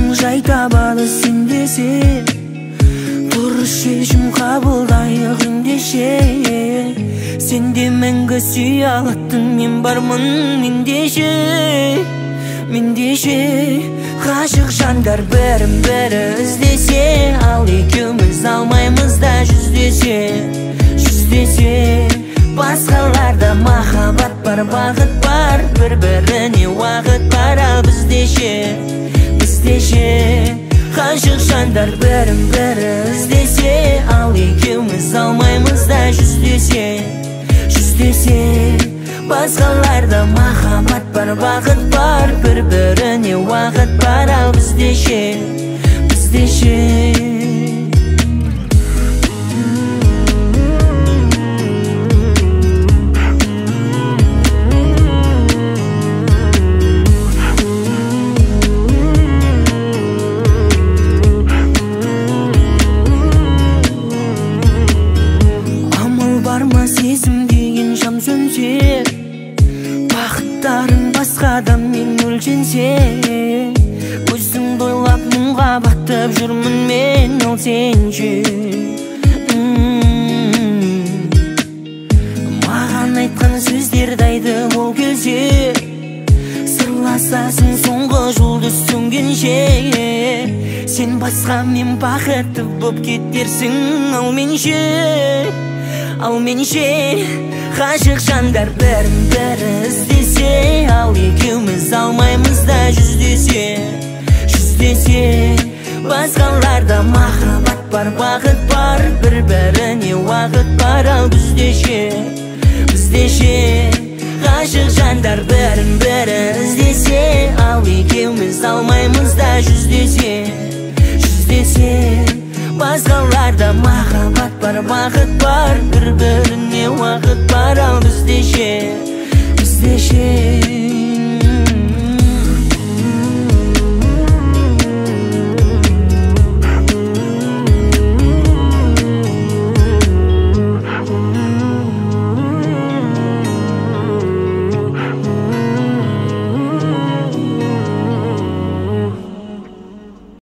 жаның жай табады сендесе, дұрыс шешім қабылдайық ендеше. Сенде мәңгі сүйе алатын мен бармын мендеше. Ғашық жандар бірін-бірі іздесе, ал екеуміз алмаймыз да жүздесе. Басқаларда махаббат бар, бағыт бар, бір-біріне уақыт бар, ал біздеше. Ғашық жандар бірін-бірі іздесе, ал екеуміз алмаймыз да жүздесе. Басқаларда махаббат бар, бағыт бар, бір-біріне уақыт бар, ал біздеше. Амал бар ма сезім деген шам сөнсе, бақыттарың басқадан мен өлшенсе, өзіңді ойлап мұңға батып жүрмін мен, ал сенше. Маған айтқан сөздерді айтып ол келсе, сырласасың соңғы жұлдыз сөнгенше. Сен басқа мен бақытты боп кетерсің, ал менше. Ғашық жандар бірін-бірі іздесе, ал екеуміз алмаймыз да жүздесе. Басқаларда махаббат бар, бағыт бар, бір-біріне уақыт бар, ал біздеше. Ғашық жандар бірін-бірі іздесе, ал екеуміз алмаймыз да жүздесе. Басқаларда махаббат бар, бағыт бар, бір-біріне уақыт бар, ал біздеше.